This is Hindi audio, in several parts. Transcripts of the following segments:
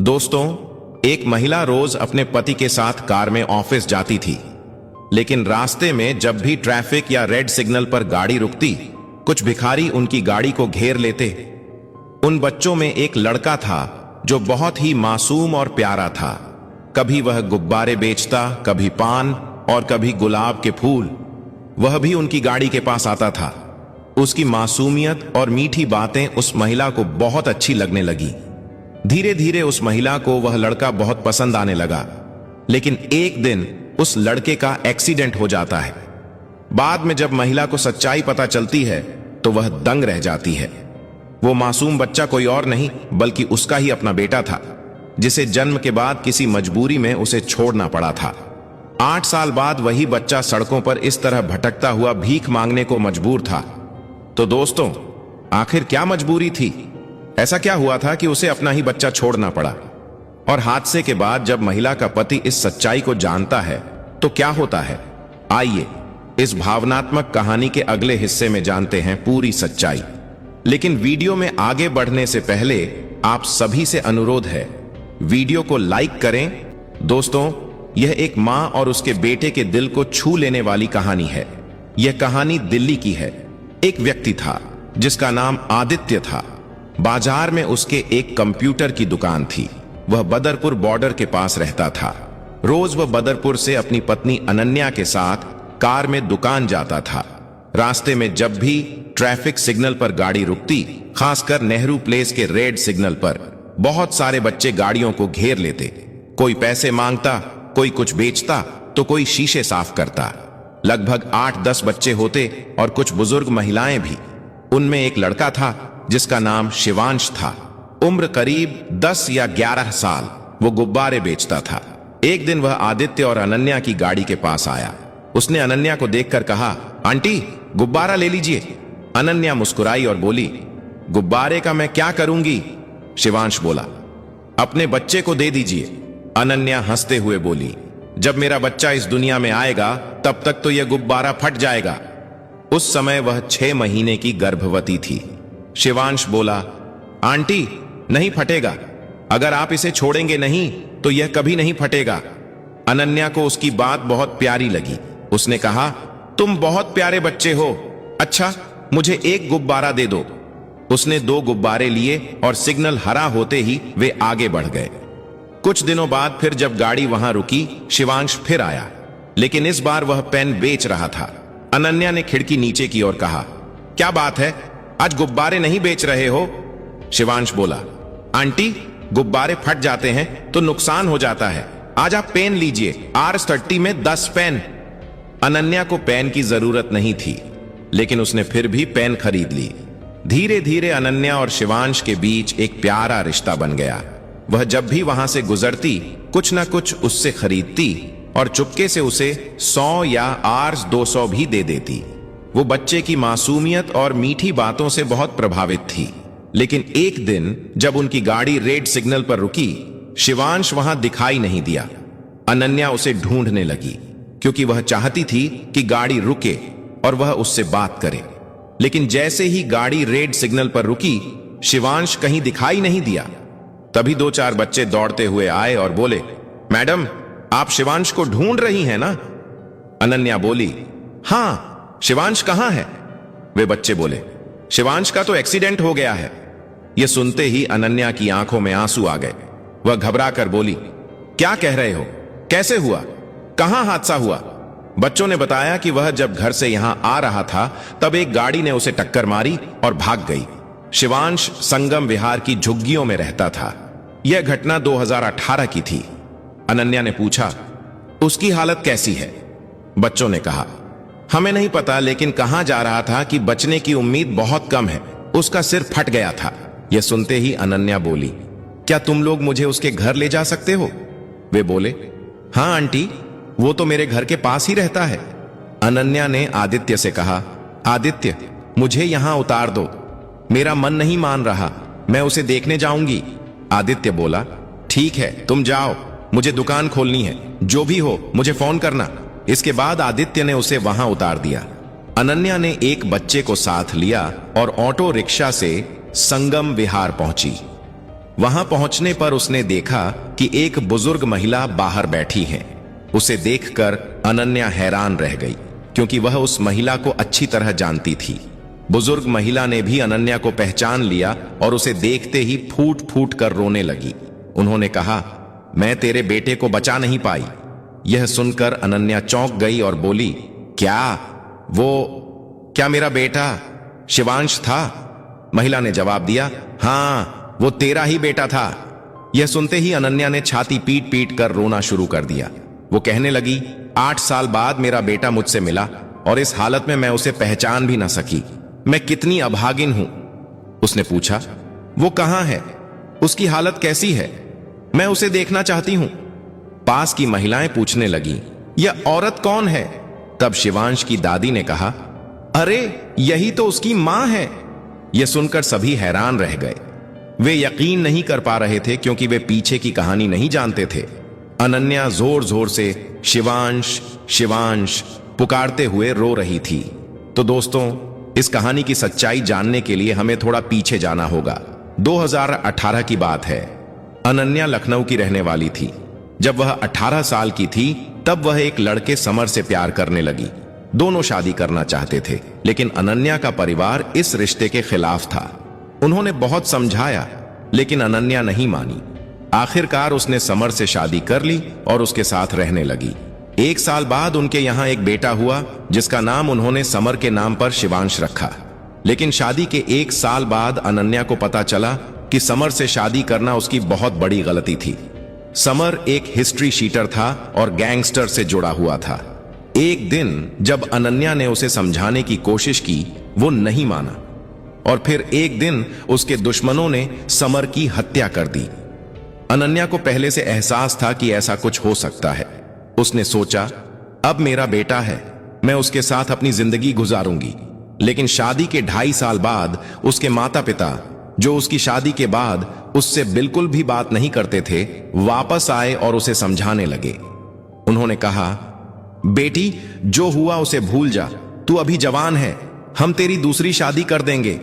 दोस्तों, एक महिला रोज अपने पति के साथ कार में ऑफिस जाती थी, लेकिन रास्ते में जब भी ट्रैफिक या रेड सिग्नल पर गाड़ी रुकती, कुछ भिखारी उनकी गाड़ी को घेर लेते। उन बच्चों में एक लड़का था जो बहुत ही मासूम और प्यारा था। कभी वह गुब्बारे बेचता, कभी पान और कभी गुलाब के फूल। वह भी उनकी गाड़ी के पास आता था। उसकी मासूमियत और मीठी बातें उस महिला को बहुत अच्छी लगने लगी। धीरे धीरे उस महिला को वह लड़का बहुत पसंद आने लगा। लेकिन एक दिन उस लड़के का एक्सीडेंट हो जाता है। बाद में जब महिला को सच्चाई पता चलती है तो वह दंग रह जाती है। वो मासूम बच्चा कोई और नहीं बल्कि उसका ही अपना बेटा था, जिसे जन्म के बाद किसी मजबूरी में उसे छोड़ना पड़ा था। 8 साल बाद वही बच्चा सड़कों पर इस तरह भटकता हुआ भीख मांगने को मजबूर था। तो दोस्तों, आखिर क्या मजबूरी थी? ऐसा क्या हुआ था कि उसे अपना ही बच्चा छोड़ना पड़ा? और हादसे के बाद जब महिला का पति इस सच्चाई को जानता है तो क्या होता है? आइए इस भावनात्मक कहानी के अगले हिस्से में जानते हैं पूरी सच्चाई। लेकिन वीडियो में आगे बढ़ने से पहले आप सभी से अनुरोध है, वीडियो को लाइक करें। दोस्तों, यह एक मां और उसके बेटे के दिल को छू लेने वाली कहानी है। यह कहानी दिल्ली की है। एक व्यक्ति था जिसका नाम आदित्य था। बाजार में उसके एक कंप्यूटर की दुकान थी। वह बदरपुर बॉर्डर के पास रहता था। रोज वह बदरपुर से अपनी पत्नी अनन्या के साथ कार में दुकान जाता था। रास्ते में जब भी ट्रैफिक सिग्नल पर गाड़ी रुकती, खासकर नेहरू प्लेस के रेड सिग्नल पर, बहुत सारे बच्चे गाड़ियों को घेर लेते। कोई पैसे मांगता, कोई कुछ बेचता तो कोई शीशे साफ करता। लगभग 8-10 बच्चे होते और कुछ बुजुर्ग महिलाएं भी। उनमें एक लड़का था जिसका नाम शिवांश था। उम्र करीब 10 या 11 साल। वो गुब्बारे बेचता था। एक दिन वह आदित्य और अनन्या की गाड़ी के पास आया। उसने अनन्या को देखकर कहा, आंटी, गुब्बारा ले लीजिए। अनन्या मुस्कुराई और बोली, गुब्बारे का मैं क्या करूंगी? शिवांश बोला, अपने बच्चे को दे दीजिए। अनन्या हंसते हुए बोली, जब मेरा बच्चा इस दुनिया में आएगा तब तक तो यह गुब्बारा फट जाएगा। उस समय वह 6 महीने की गर्भवती थी। शिवांश बोला, आंटी, नहीं फटेगा। अगर आप इसे छोड़ेंगे नहीं तो यह कभी नहीं फटेगा। अनन्या को उसकी बात बहुत प्यारी लगी। उसने कहा, तुम बहुत प्यारे बच्चे हो। अच्छा, मुझे एक गुब्बारा दे दो। उसने 2 गुब्बारे लिए और सिग्नल हरा होते ही वे आगे बढ़ गए। कुछ दिनों बाद फिर जब गाड़ी वहां रुकी, शिवांश फिर आया, लेकिन इस बार वह पेन बेच रहा था। अनन्या ने खिड़की नीचे की ओर कहा, क्या बात है, आज गुब्बारे नहीं बेच रहे हो? शिवांश बोला, आंटी, गुब्बारे फट जाते हैं तो नुकसान हो जाता है। आज आप पेन लीजिए, R30 में 10 पेन। अनन्या को पेन की जरूरत नहीं थी, लेकिन उसने फिर भी पेन खरीद ली। धीरे धीरे अनन्या और शिवांश के बीच एक प्यारा रिश्ता बन गया। वह जब भी वहां से गुजरती, कुछ ना कुछ उससे खरीदती और चुपके से उसे 100 या R200 भी दे देती। वो बच्चे की मासूमियत और मीठी बातों से बहुत प्रभावित थी। लेकिन एक दिन जब उनकी गाड़ी रेड सिग्नल पर रुकी, शिवांश वहां दिखाई नहीं दिया। अनन्या उसे ढूंढने लगी, क्योंकि वह चाहती थी कि गाड़ी रुके और वह उससे बात करे। लेकिन जैसे ही गाड़ी रेड सिग्नल पर रुकी, शिवांश कहीं दिखाई नहीं दिया। तभी 2-4 बच्चे दौड़ते हुए आए और बोले, मैडम, आप शिवांश को ढूंढ रही हैं ना? अनन्या बोली, हां, शिवांश कहां है? वे बच्चे बोले, शिवांश का तो एक्सीडेंट हो गया है। यह सुनते ही अनन्या की आंखों में आंसू आ गए। वह घबरा कर बोली, क्या कह रहे हो? कैसे हुआ? कहां हादसा हुआ? बच्चों ने बताया कि वह जब घर से यहां आ रहा था तब एक गाड़ी ने उसे टक्कर मारी और भाग गई। शिवांश संगम विहार की झुग्गियों में रहता था। यह घटना 2018 की थी। अनन्या ने पूछा, उसकी हालत कैसी है? बच्चों ने कहा, हमें नहीं पता, लेकिन कहा जा रहा था कि बचने की उम्मीद बहुत कम है। उसका सिर फट गया था। यह सुनते ही अनन्या बोली, क्या तुम लोग मुझे उसके घर ले जा सकते हो? वे बोले, हां आंटी, वो तो मेरे घर के पास ही रहता है। अनन्या ने आदित्य से कहा, आदित्य, मुझे यहां उतार दो। मेरा मन नहीं मान रहा, मैं उसे देखने जाऊंगी। आदित्य बोला, ठीक है, तुम जाओ, मुझे दुकान खोलनी है। जो भी हो मुझे फोन करना। इसके बाद आदित्य ने उसे वहां उतार दिया। अनन्या ने एक बच्चे को साथ लिया और ऑटो रिक्शा से संगम विहार पहुंची। वहां पहुंचने पर उसने देखा कि एक बुजुर्ग महिला बाहर बैठी है। उसे देखकर अनन्या हैरान रह गई, क्योंकि वह उस महिला को अच्छी तरह जानती थी। बुजुर्ग महिला ने भी अनन्या को पहचान लिया और उसे देखते ही फूट फूट कर रोने लगी। उन्होंने कहा, मैं तेरे बेटे को बचा नहीं पाई। यह सुनकर अनन्या चौंक गई और बोली, क्या मेरा बेटा शिवांश था? महिला ने जवाब दिया, हाँ, वो तेरा ही बेटा था। यह सुनते ही अनन्या ने छाती पीट पीट कर रोना शुरू कर दिया। वो कहने लगी, 8 साल बाद मेरा बेटा मुझसे मिला और इस हालत में मैं उसे पहचान भी ना सकी। मैं कितनी अभागिन हूं। उसने पूछा, वो कहां है? उसकी हालत कैसी है? मैं उसे देखना चाहती हूं। पास की महिलाएं पूछने लगी, यह औरत कौन है? तब शिवांश की दादी ने कहा, अरे यही तो उसकी मां है। यह सुनकर सभी हैरान रह गए। वे यकीन नहीं कर पा रहे थे, क्योंकि वे पीछे की कहानी नहीं जानते थे। अनन्या जोर जोर से शिवांश शिवांश पुकारते हुए रो रही थी। तो दोस्तों, इस कहानी की सच्चाई जानने के लिए हमें थोड़ा पीछे जाना होगा। 2018 की बात है। अनन्या लखनऊ की रहने वाली थी। जब वह 18 साल की थी, तब वह एक लड़के समर से प्यार करने लगी। दोनों शादी करना चाहते थे, लेकिन अनन्या का परिवार इस रिश्ते के खिलाफ था। उन्होंने बहुत समझाया, लेकिन अनन्या नहीं मानी। आखिरकार उसने समर से शादी कर ली और उसके साथ रहने लगी। 1 साल बाद उनके यहां एक बेटा हुआ, जिसका नाम उन्होंने समर के नाम पर शिवांश रखा। लेकिन शादी के 1 साल बाद अनन्या को पता चला कि समर से शादी करना उसकी बहुत बड़ी गलती थी। समर एक हिस्ट्री शीटर था और गैंगस्टर से जुड़ा हुआ था। एक दिन जब अनन्या ने उसे समझाने की कोशिश की, वो नहीं माना और फिर एक दिन उसके दुश्मनों ने समर की हत्या कर दी। अनन्या को पहले से एहसास था कि ऐसा कुछ हो सकता है। उसने सोचा, अब मेरा बेटा है, मैं उसके साथ अपनी जिंदगी गुजारूंगी। लेकिन शादी के 2.5 साल बाद उसके माता पिता, जो उसकी शादी के बाद उससे बिल्कुल भी बात नहीं करते थे, वापस आए और उसे समझाने लगे। उन्होंने कहा, बेटी, जो हुआ उसे भूल जा, तू अभी जवान है, हम तेरी दूसरी शादी कर देंगे,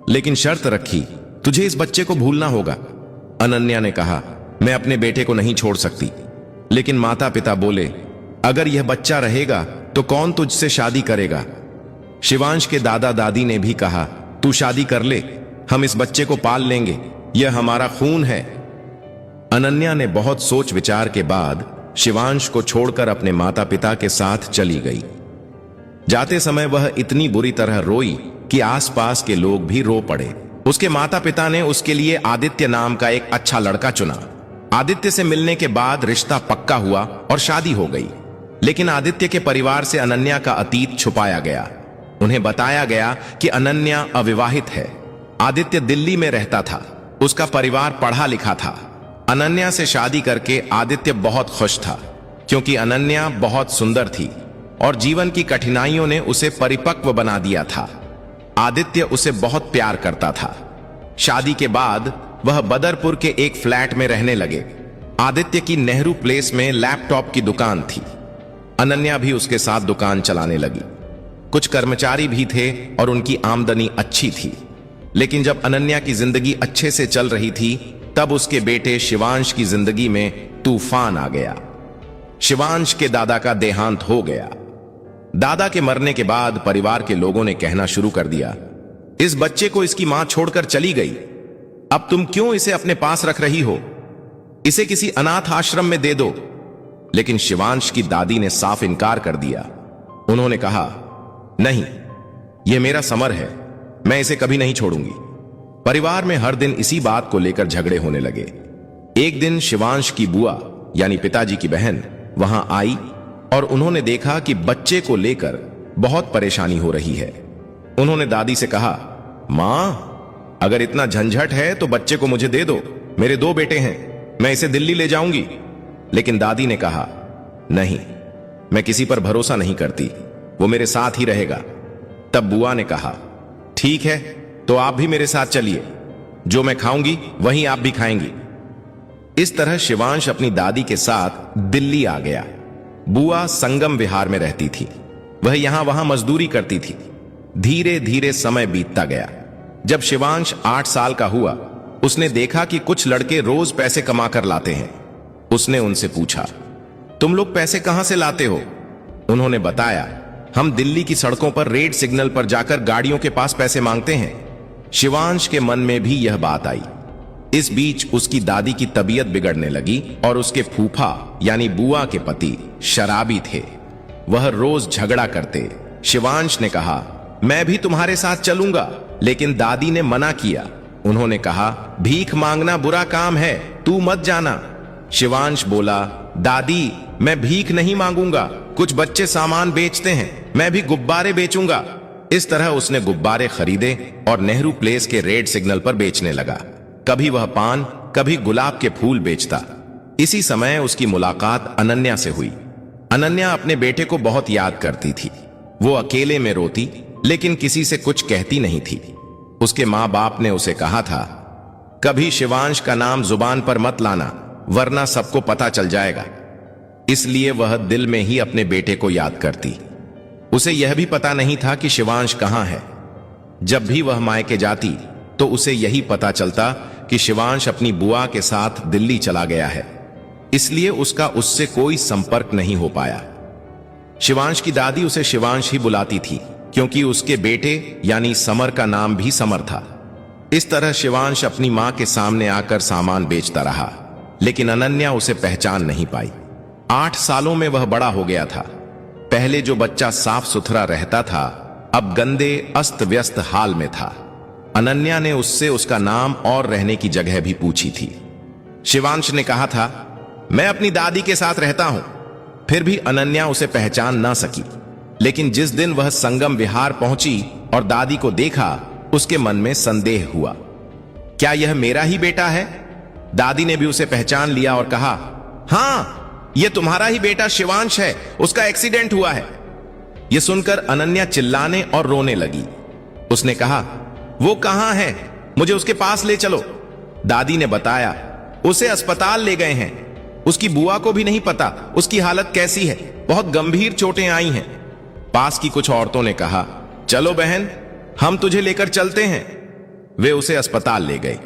लेकिन शर्त रखी, तुझे इस बच्चे को भूलना होगा। अनन्या ने कहा, मैं अपने बेटे को नहीं छोड़ सकती। लेकिन माता पिता बोले, अगर यह बच्चा रहेगा तो कौन तुझसे शादी करेगा? शिवांश के दादा दादी ने भी कहा, तू शादी कर ले, हम इस बच्चे को पाल लेंगे, यह हमारा खून है। अनन्या ने बहुत सोच विचार के बाद शिवांश को छोड़कर अपने माता पिता के साथ चली गई। जाते समय वह इतनी बुरी तरह रोई कि आसपास के लोग भी रो पड़े। उसके माता पिता ने उसके लिए आदित्य नाम का एक अच्छा लड़का चुना। आदित्य से मिलने के बाद रिश्ता पक्का हुआ और शादी हो गई। लेकिन आदित्य के परिवार से अनन्या का अतीत छुपाया गया। उन्हें बताया गया कि अनन्या अविवाहित है। आदित्य दिल्ली में रहता था, उसका परिवार पढ़ा लिखा था। अनन्या से शादी करके आदित्य बहुत खुश था, क्योंकि अनन्या बहुत सुंदर थी और जीवन की कठिनाइयों ने उसे परिपक्व बना दिया था। आदित्य उसे बहुत प्यार करता था। शादी के बाद वह बदरपुर के एक फ्लैट में रहने लगे। आदित्य की नेहरू प्लेस में लैपटॉप की दुकान थी। अनन्या भी उसके साथ दुकान चलाने लगी। कुछ कर्मचारी भी थे और उनकी आमदनी अच्छी थी। लेकिन जब अनन्या की जिंदगी अच्छे से चल रही थी, तब उसके बेटे शिवांश की जिंदगी में तूफान आ गया। शिवांश के दादा का देहांत हो गया। दादा के मरने के बाद परिवार के लोगों ने कहना शुरू कर दिया, इस बच्चे को इसकी मां छोड़कर चली गई, अब तुम क्यों इसे अपने पास रख रही हो? इसे किसी अनाथ आश्रम में दे दो। लेकिन शिवांश की दादी ने साफ इनकार कर दिया। उन्होंने कहा, नहीं, यह मेरा समर है, मैं इसे कभी नहीं छोड़ूंगी। परिवार में हर दिन इसी बात को लेकर झगड़े होने लगे। एक दिन शिवांश की बुआ यानी पिताजी की बहन वहां आई और उन्होंने देखा कि बच्चे को लेकर बहुत परेशानी हो रही है। उन्होंने दादी से कहा, मां, अगर इतना झंझट है तो बच्चे को मुझे दे दो, मेरे 2 बेटे हैं, मैं इसे दिल्ली ले जाऊंगी। लेकिन दादी ने कहा, नहीं, मैं किसी पर भरोसा नहीं करती, वो मेरे साथ ही रहेगा। तब बुआ ने कहा, ठीक है, तो आप भी मेरे साथ चलिए, जो मैं खाऊंगी वही आप भी खाएंगी। इस तरह शिवांश अपनी दादी के साथ दिल्ली आ गया। बुआ संगम विहार में रहती थी, वह यहां वहां मजदूरी करती थी। धीरे धीरे समय बीतता गया। जब शिवांश 8 साल का हुआ, उसने देखा कि कुछ लड़के रोज पैसे कमा कर लाते हैं। उसने उनसे पूछा, तुम लोग पैसे कहां से लाते हो? उन्होंने बताया, हम दिल्ली की सड़कों पर रेड सिग्नल पर जाकर गाड़ियों के पास पैसे मांगते हैं। शिवांश के मन में भी यह बात आई। इस बीच उसकी दादी की तबीयत बिगड़ने लगी और उसके फूफा यानी बुआ के पति शराबी थे। वह रोज झगड़ा करते। शिवांश ने कहा, मैं भी तुम्हारे साथ चलूंगा, लेकिन दादी ने मना किया। उन्होंने कहा, भीख मांगना बुरा काम है, तू मत जाना। शिवांश बोला, दादी मैं भीख नहीं मांगूंगा, कुछ बच्चे सामान बेचते हैं, मैं भी गुब्बारे बेचूंगा। इस तरह उसने गुब्बारे खरीदे और नेहरू प्लेस के रेड सिग्नल पर बेचने लगा। कभी वह पान, कभी गुलाब के फूल बेचता। इसी समय उसकी मुलाकात अनन्या से हुई। अनन्या अपने बेटे को बहुत याद करती थी। वो अकेले में रोती, लेकिन किसी से कुछ कहती नहीं थी। उसके माँ बाप ने उसे कहा था, कभी शिवांश का नाम जुबान पर मत लाना, वरना सबको पता चल जाएगा। इसलिए वह दिल में ही अपने बेटे को याद करती। उसे यह भी पता नहीं था कि शिवांश कहां है। जब भी वह मायके जाती तो उसे यही पता चलता कि शिवांश अपनी बुआ के साथ दिल्ली चला गया है। इसलिए उसका उससे कोई संपर्क नहीं हो पाया। शिवांश की दादी उसे शिवांश ही बुलाती थी, क्योंकि उसके बेटे यानी समर का नाम भी समर था। इस तरह शिवांश अपनी मां के सामने आकर सामान बेचता रहा, लेकिन अनन्या उसे पहचान नहीं पाई। 8 सालों में वह बड़ा हो गया था। पहले जो बच्चा साफ सुथरा रहता था, अब गंदे अस्त व्यस्त हाल में था। अनन्या ने उससे उसका नाम और रहने की जगह भी पूछी थी। शिवांश ने कहा था, मैं अपनी दादी के साथ रहता हूं। फिर भी अनन्या उसे पहचान ना सकी। लेकिन जिस दिन वह संगम विहार पहुंची और दादी को देखा, उसके मन में संदेह हुआ, क्या यह मेरा ही बेटा है? दादी ने भी उसे पहचान लिया और कहा, हां, यह तुम्हारा ही बेटा शिवांश है, उसका एक्सीडेंट हुआ है। यह सुनकर अनन्या चिल्लाने और रोने लगी। उसने कहा, वो कहां है? मुझे उसके पास ले चलो। दादी ने बताया, उसे अस्पताल ले गए हैं। उसकी बुआ को भी नहीं पता उसकी हालत कैसी है, बहुत गंभीर चोटें आई हैं। पास की कुछ औरतों ने कहा, चलो बहन, हम तुझे लेकर चलते हैं। वे उसे अस्पताल ले गए।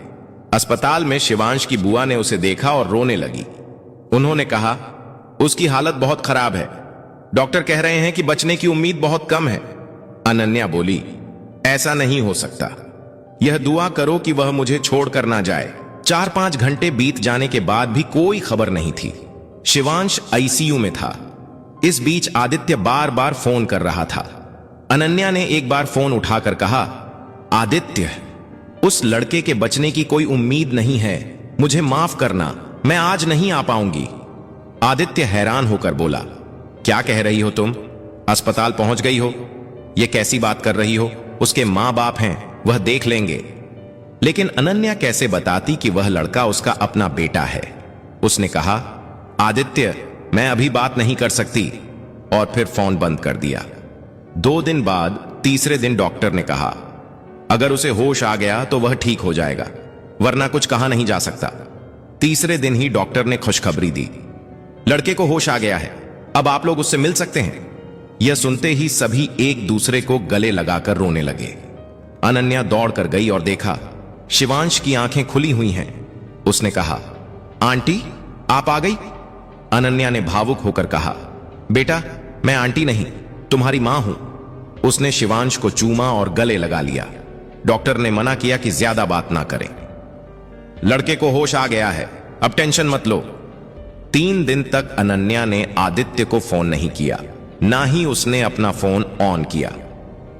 अस्पताल में शिवांश की बुआ ने उसे देखा और रोने लगी। उन्होंने कहा, उसकी हालत बहुत खराब है, डॉक्टर कह रहे हैं कि बचने की उम्मीद बहुत कम है। अनन्या बोली, ऐसा नहीं हो सकता, यह दुआ करो कि वह मुझे छोड़कर ना जाए। 4-5 घंटे बीत जाने के बाद भी कोई खबर नहीं थी। शिवांश आईसीयू में था। इस बीच आदित्य बार बार फोन कर रहा था। अनन्या ने एक बार फोन उठाकर कहा, आदित्य, उस लड़के के बचने की कोई उम्मीद नहीं है, मुझे माफ करना, मैं आज नहीं आ पाऊंगी। आदित्य हैरान होकर बोला, क्या कह रही हो तुम? अस्पताल पहुंच गई हो? यह कैसी बात कर रही हो? उसके मां बाप हैं, वह देख लेंगे। लेकिन अनन्या कैसे बताती कि वह लड़का उसका अपना बेटा है? उसने कहा, आदित्य, मैं अभी बात नहीं कर सकती, और फिर फोन बंद कर दिया। 2 दिन बाद तीसरे दिन डॉक्टर ने कहा, अगर उसे होश आ गया तो वह ठीक हो जाएगा, वरना कुछ कहा नहीं जा सकता। तीसरे दिन ही डॉक्टर ने खुशखबरी दी, लड़के को होश आ गया है, अब आप लोग उससे मिल सकते हैं। यह सुनते ही सभी एक दूसरे को गले लगाकर रोने लगे। अनन्या दौड़कर गई और देखा, शिवांश की आंखें खुली हुई हैं। उसने कहा, आंटी, आप आ गई? अनन्या ने भावुक होकर कहा, बेटा, मैं आंटी नहीं, तुम्हारी मां हूं। उसने शिवांश को चूमा और गले लगा लिया। डॉक्टर ने मना किया कि ज्यादा बात ना करें। लड़के को होश आ गया है, अब टेंशन मत लो। 3 दिन तक अनन्या ने आदित्य को फोन नहीं किया, ना ही उसने अपना फोन ऑन किया।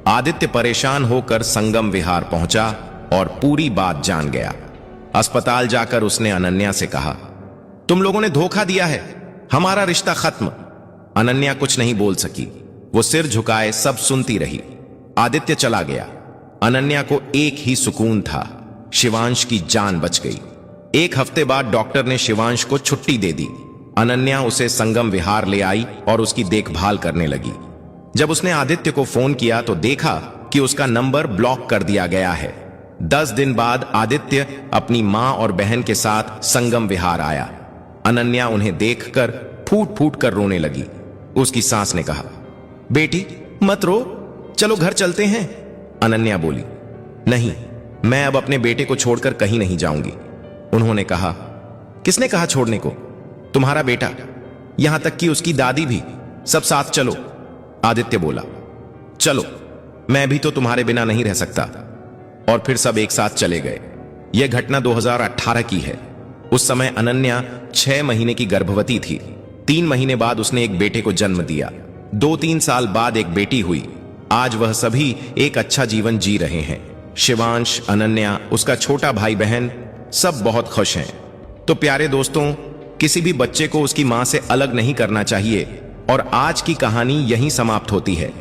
आदित्य परेशान होकर संगम विहार पहुंचा और पूरी बात जान गया। अस्पताल जाकर उसने अनन्या से कहा, तुम लोगों ने धोखा दिया है, हमारा रिश्ता खत्म। अनन्या कुछ नहीं बोल सकी, वो सिर झुकाए सब सुनती रही। आदित्य चला गया। अनन्या को एक ही सुकून था, शिवांश की जान बच गई। 1 हफ्ते बाद डॉक्टर ने शिवांश को छुट्टी दे दी। अनन्या उसे संगम विहार ले आई और उसकी देखभाल करने लगी। जब उसने आदित्य को फोन किया तो देखा कि उसका नंबर ब्लॉक कर दिया गया है। 10 दिन बाद आदित्य अपनी मां और बहन के साथ संगम विहार आया। अनन्या उन्हें देखकर फूट फूट कर रोने लगी। उसकी सास ने कहा, बेटी मत रो, चलो घर चलते हैं। अनन्या बोली, नहीं, मैं अब अपने बेटे को छोड़कर कहीं नहीं जाऊंगी। उन्होंने कहा। किसने कहा छोड़ने को? तुम्हारा बेटा, यहां तक कि उसकी दादी भी, सब साथ चलो। आदित्य बोला। चलो, मैं भी तो तुम्हारे बिना नहीं रह सकता। और फिर सब एक साथ चले गए। यह घटना 2018 की है। उस समय अनन्या 6 महीने की गर्भवती थी। 3 महीने बाद उसने एक बेटे को जन्म दिया। 2-3 साल बाद एक बेटी हुई। आज वह सभी एक अच्छा जीवन जी रहे हैं। शिवांश, अनन्या, उसका छोटा भाई बहन, सब बहुत खुश हैं। तो प्यारे दोस्तों, किसी भी बच्चे को उसकी मां से अलग नहीं करना चाहिए। और आज की कहानी यहीं समाप्त होती है।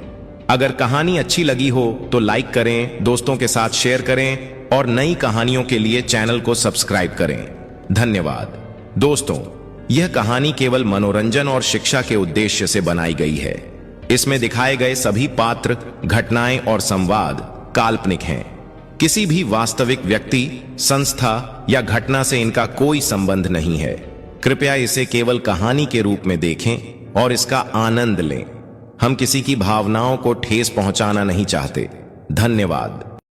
अगर कहानी अच्छी लगी हो तो लाइक करें, दोस्तों के साथ शेयर करें और नई कहानियों के लिए चैनल को सब्सक्राइब करें। धन्यवाद। दोस्तों, यह कहानी केवल मनोरंजन और शिक्षा के उद्देश्य से बनाई गई है। इसमें दिखाए गए सभी पात्र, घटनाएं और संवाद काल्पनिक हैं। किसी भी वास्तविक व्यक्ति, संस्था या घटना से इनका कोई संबंध नहीं है। कृपया इसे केवल कहानी के रूप में देखें और इसका आनंद लें। हम किसी की भावनाओं को ठेस पहुंचाना नहीं चाहते। धन्यवाद।